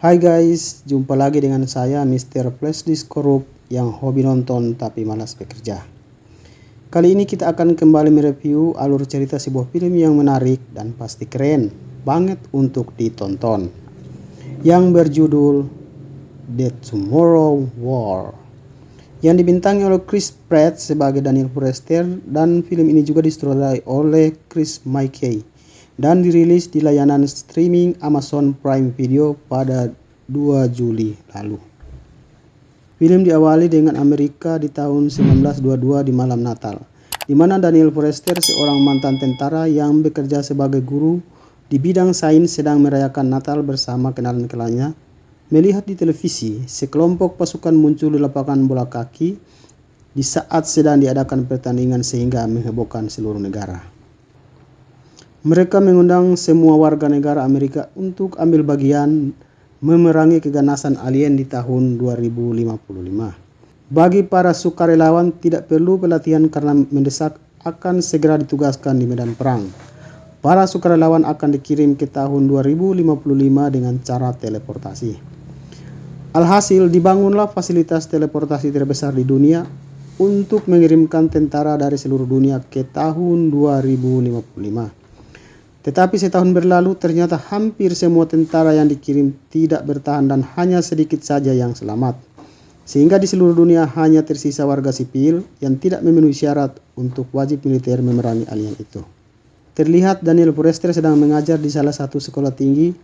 Hai guys, jumpa lagi dengan saya Mr. Flashdisk Korup yang hobi nonton tapi malas bekerja. Kali ini kita akan kembali mereview alur cerita sebuah film yang menarik dan pasti keren banget untuk ditonton, yang berjudul The Tomorrow War, yang dibintangi oleh Chris Pratt sebagai Daniel Forrester, dan film ini juga disutradarai oleh Chris McKay dan dirilis di layanan streaming Amazon Prime Video pada 2 Juli lalu. Film diawali dengan Amerika di tahun 1922 di malam Natal, di mana Daniel Forrester, seorang mantan tentara yang bekerja sebagai guru di bidang sains, sedang merayakan Natal bersama kenalan-kenalannya, melihat di televisi sekelompok pasukan muncul di lapangan bola kaki di saat sedang diadakan pertandingan sehingga menghebohkan seluruh negara. Mereka mengundang semua warga negara Amerika untuk ambil bagian memerangi keganasan alien di tahun 2055. Bagi para sukarelawan, tidak perlu pelatihan karena mendesak akan segera ditugaskan di medan perang. Para sukarelawan akan dikirim ke tahun 2055 dengan cara teleportasi. Alhasil, dibangunlah fasilitas teleportasi terbesar di dunia untuk mengirimkan tentara dari seluruh dunia ke tahun 2055. Tetapi setahun berlalu, ternyata hampir semua tentara yang dikirim tidak bertahan dan hanya sedikit saja yang selamat. Sehingga di seluruh dunia hanya tersisa warga sipil yang tidak memenuhi syarat untuk wajib militer memerangi alien itu. Terlihat Daniel Forrester sedang mengajar di salah satu sekolah tinggi.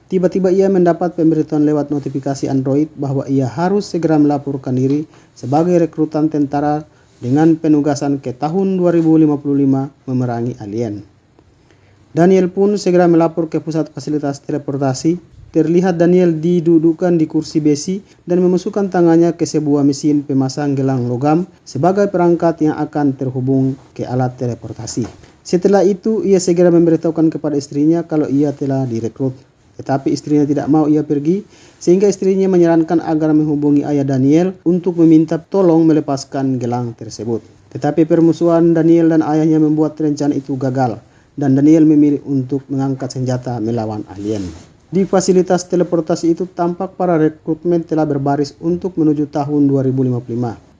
Tiba-tiba ia mendapat pemberitahuan lewat notifikasi Android bahwa ia harus segera melaporkan diri sebagai rekrutan tentara dengan penugasan ke tahun 2055 memerangi alien. Daniel pun segera melapor ke pusat fasilitas teleportasi. Terlihat Daniel didudukkan di kursi besi dan memasukkan tangannya ke sebuah mesin pemasang gelang logam sebagai perangkat yang akan terhubung ke alat teleportasi. Setelah itu, ia segera memberitahukan kepada istrinya kalau ia telah direkrut. Tetapi istrinya tidak mau ia pergi, sehingga istrinya menyarankan agar menghubungi ayah Daniel untuk meminta tolong melepaskan gelang tersebut. Tetapi permusuhan Daniel dan ayahnya membuat rencana itu gagal, dan Daniel memilih untuk mengangkat senjata melawan alien. Di fasilitas teleportasi itu tampak para rekrutmen telah berbaris untuk menuju tahun 2055.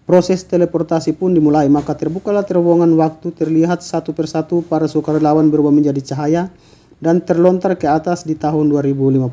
Proses teleportasi pun dimulai, maka terbukalah terowongan waktu. Terlihat satu persatu para sukarelawan berubah menjadi cahaya dan terlontar ke atas di tahun 2055.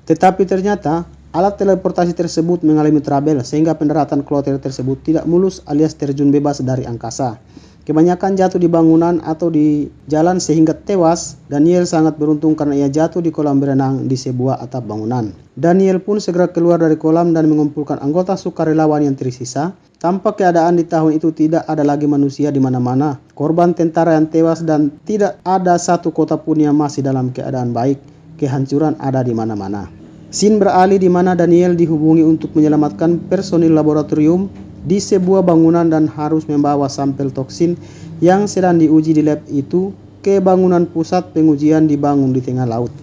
Tetapi ternyata alat teleportasi tersebut mengalami trouble sehingga pendaratan kloter tersebut tidak mulus alias terjun bebas dari angkasa. Kebanyakan jatuh di bangunan atau di jalan sehingga tewas. Daniel sangat beruntung karena ia jatuh di kolam berenang di sebuah atap bangunan. Daniel pun segera keluar dari kolam dan mengumpulkan anggota sukarelawan yang tersisa. Tampak keadaan di tahun itu tidak ada lagi manusia di mana-mana. Korban tentara yang tewas dan tidak ada satu kota pun yang masih dalam keadaan baik. Kehancuran ada di mana-mana. Scene beralih di mana Daniel dihubungi untuk menyelamatkan personil laboratorium di sebuah bangunan dan harus membawa sampel toksin yang sedang diuji di lab itu ke bangunan pusat pengujian dibangun di tengah laut.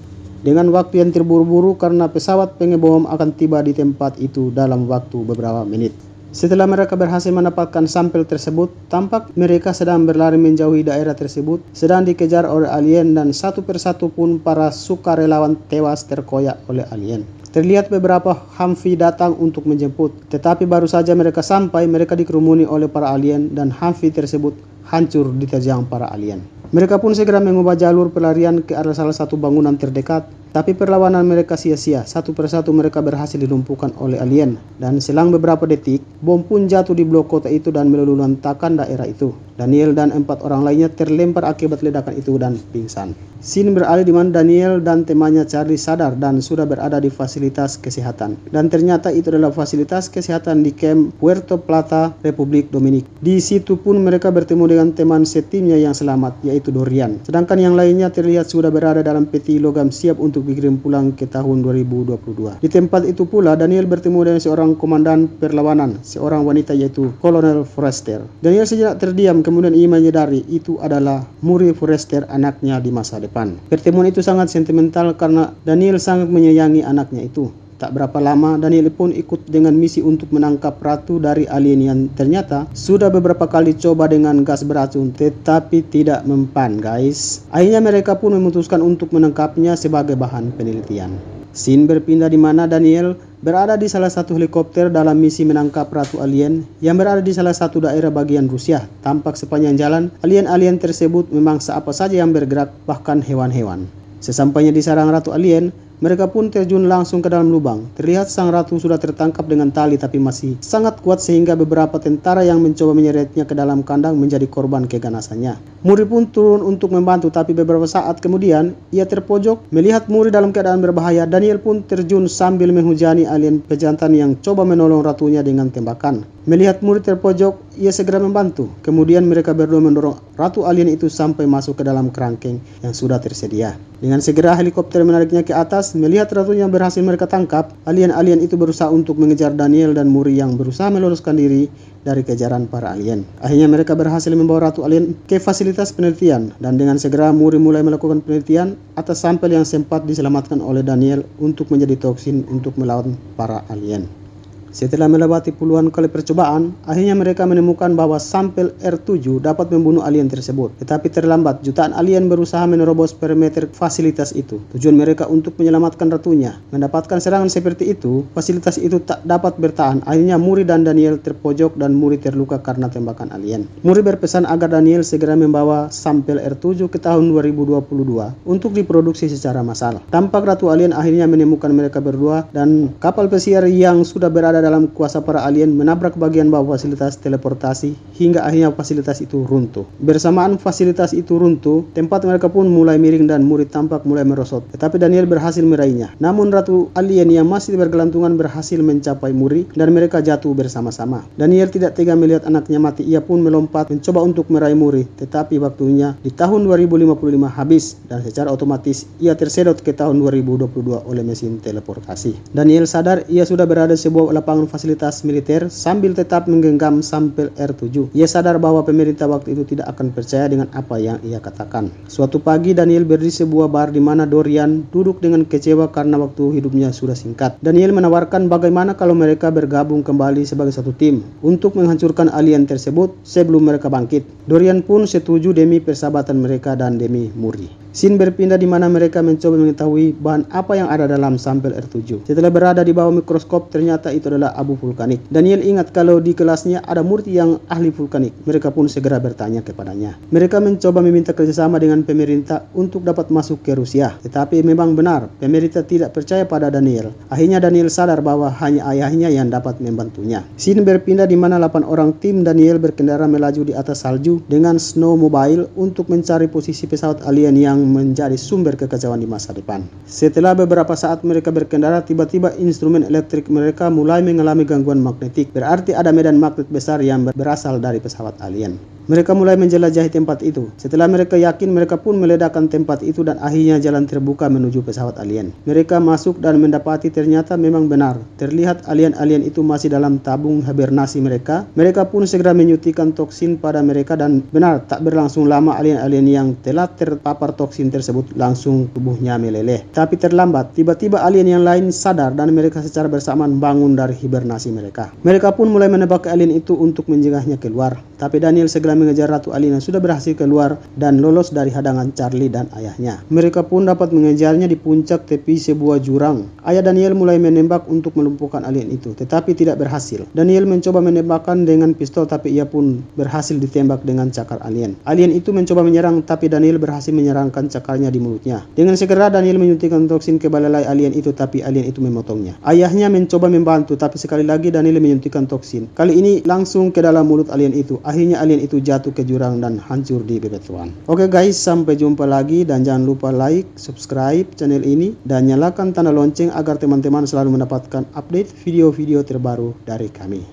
Dengan waktu yang terburu-buru karena pesawat pengebom akan tiba di tempat itu dalam waktu beberapa menit. Setelah mereka berhasil mendapatkan sampel tersebut, tampak mereka sedang berlari menjauhi daerah tersebut, sedang dikejar oleh alien dan satu persatu pun para sukarelawan tewas terkoyak oleh alien. Terlihat beberapa Humvee datang untuk menjemput, tetapi baru saja mereka sampai, mereka dikerumuni oleh para alien dan Humvee tersebut hancur diterjang para alien. Mereka pun segera mengubah jalur pelarian ke arah salah satu bangunan terdekat, tapi perlawanan mereka sia-sia. Satu persatu mereka berhasil dilumpuhkan oleh alien, dan selang beberapa detik, bom pun jatuh di blok kota itu dan meluluhlantakkan daerah itu. Daniel dan 4 orang lainnya terlempar akibat ledakan itu dan pingsan. Scene beralih di mana Daniel dan temannya Charlie sadar dan sudah berada di fasilitas kesehatan. Dan ternyata itu adalah fasilitas kesehatan di Camp Puerto Plata, Republik Dominik. Di situ pun mereka bertemu dengan teman setimnya yang selamat, yaitu Dorian. Sedangkan yang lainnya terlihat sudah berada dalam peti logam siap untuk dikirim pulang ke tahun 2022. Di tempat itu pula Daniel bertemu dengan seorang komandan perlawanan, seorang wanita yaitu Kolonel Forrester. Daniel sejenak terdiam, kemudian ia menyadari itu adalah Murray Forrester, anaknya di masa depan. Pertemuan itu sangat sentimental karena Daniel sangat menyayangi anaknya itu. Tak berapa lama Daniel pun ikut dengan misi untuk menangkap ratu dari alien yang ternyata sudah beberapa kali coba dengan gas beracun tetapi tidak mempan guys. Akhirnya mereka pun memutuskan untuk menangkapnya sebagai bahan penelitian. Scene berpindah di mana Daniel berada di salah satu helikopter dalam misi menangkap ratu alien yang berada di salah satu daerah bagian Rusia. Tampak sepanjang jalan, alien-alien tersebut memangsa apa saja yang bergerak, bahkan hewan-hewan. Sesampainya di sarang ratu alien, mereka pun terjun langsung ke dalam lubang. Terlihat sang ratu sudah tertangkap dengan tali tapi masih sangat kuat sehingga beberapa tentara yang mencoba menyeretnya ke dalam kandang menjadi korban keganasannya. Muri pun turun untuk membantu tapi beberapa saat kemudian ia terpojok. Melihat Muri dalam keadaan berbahaya, Daniel pun terjun sambil menghujani alien pejantan yang coba menolong ratunya dengan tembakan. Melihat Muri terpojok, ia segera membantu. Kemudian mereka berdua mendorong ratu alien itu sampai masuk ke dalam kerangkeng yang sudah tersedia. Dengan segera helikopter menariknya ke atas. Melihat ratunya berhasil mereka tangkap, alien-alien itu berusaha untuk mengejar Daniel dan Muri yang berusaha meloloskan diri dari kejaran para alien. Akhirnya mereka berhasil membawa ratu alien ke fasilitas penelitian dan dengan segera Muri mulai melakukan penelitian atas sampel yang sempat diselamatkan oleh Daniel untuk menjadi toksin untuk melawan para alien. Setelah melewati puluhan kali percobaan, akhirnya mereka menemukan bahwa sampel R7 dapat membunuh alien tersebut. Tetapi terlambat, jutaan alien berusaha menerobos perimeter fasilitas itu. Tujuan mereka untuk menyelamatkan ratunya. Mendapatkan serangan seperti itu, fasilitas itu tak dapat bertahan. Akhirnya Muri dan Daniel terpojok dan Muri terluka karena tembakan alien. Muri berpesan agar Daniel segera membawa sampel R7 ke tahun 2022 untuk diproduksi secara massal. Tampak ratu alien akhirnya menemukan mereka berdua dan kapal pesiar yang sudah berada dalam kuasa para alien menabrak bagian bawah fasilitas teleportasi hingga akhirnya fasilitas itu runtuh. Bersamaan fasilitas itu runtuh, tempat mereka pun mulai miring dan Muri tampak mulai merosot. Tetapi Daniel berhasil meraihnya. Namun ratu alien yang masih bergelantungan berhasil mencapai Muri dan mereka jatuh bersama-sama. Daniel tidak tega melihat anaknya mati. Ia pun melompat mencoba untuk meraih Muri. Tetapi waktunya di tahun 2055 habis dan secara otomatis ia tersedot ke tahun 2022 oleh mesin teleportasi. Daniel sadar ia sudah berada di sebuah lapangan fasilitas militer sambil tetap menggenggam sampel R7. Ia sadar bahwa pemerintah waktu itu tidak akan percaya dengan apa yang ia katakan. Suatu pagi Daniel berdiri di sebuah bar di mana Dorian duduk dengan kecewa karena waktu hidupnya sudah singkat. Daniel menawarkan bagaimana kalau mereka bergabung kembali sebagai satu tim untuk menghancurkan alien tersebut sebelum mereka bangkit. Dorian pun setuju demi persahabatan mereka dan demi Muri. Scene berpindah di mana mereka mencoba mengetahui bahan apa yang ada dalam sampel R7. Setelah berada di bawah mikroskop, ternyata itu adalah abu vulkanik. Daniel ingat kalau di kelasnya ada Murti yang ahli vulkanik. Mereka pun segera bertanya kepadanya. Mereka mencoba meminta kerjasama dengan pemerintah untuk dapat masuk ke Rusia. Tetapi memang benar, pemerintah tidak percaya pada Daniel. Akhirnya Daniel sadar bahwa hanya ayahnya yang dapat membantunya. Scene berpindah di mana 8 orang tim Daniel berkendara melaju di atas salju dengan snowmobile untuk mencari posisi pesawat alien yang menjadi sumber kekacauan di masa depan. Setelah beberapa saat mereka berkendara, tiba-tiba instrumen elektrik mereka mulai mengalami gangguan magnetik. Berarti ada medan magnet besar yang berasal dari pesawat alien. Mereka mulai menjelajahi tempat itu. Setelah mereka yakin, mereka pun meledakkan tempat itu dan akhirnya jalan terbuka menuju pesawat alien. Mereka masuk dan mendapati ternyata memang benar. Terlihat alien-alien itu masih dalam tabung hibernasi mereka. Mereka pun segera menyuntikkan toksin pada mereka dan benar tak berlangsung lama alien-alien yang telah terpapar toksin tersebut langsung tubuhnya meleleh. Tapi terlambat, tiba-tiba alien yang lain sadar dan mereka secara bersamaan bangun dari hibernasi mereka. Mereka pun mulai menebak alien itu untuk mencegahnya keluar. Tapi Daniel segera mengejar ratu alien yang sudah berhasil keluar dan lolos dari hadangan Charlie dan ayahnya. Mereka pun dapat mengejarnya di puncak tepi sebuah jurang. Ayah Daniel mulai menembak untuk melumpuhkan alien itu, tetapi tidak berhasil. Daniel mencoba menembakkan dengan pistol, tapi ia pun berhasil ditembak dengan cakar alien. Alien itu mencoba menyerang, tapi Daniel berhasil menyerangkan cakarnya di mulutnya. Dengan segera Daniel menyuntikkan toksin ke belalai alien itu, tapi alien itu memotongnya. Ayahnya mencoba membantu, tapi sekali lagi Daniel menyuntikkan toksin. Kali ini langsung ke dalam mulut alien itu. Akhirnya alien itu jatuh ke jurang dan hancur di bebatuan. Oke guys, sampai jumpa lagi dan jangan lupa like, subscribe channel ini dan nyalakan tanda lonceng agar teman-teman selalu mendapatkan update video-video terbaru dari kami.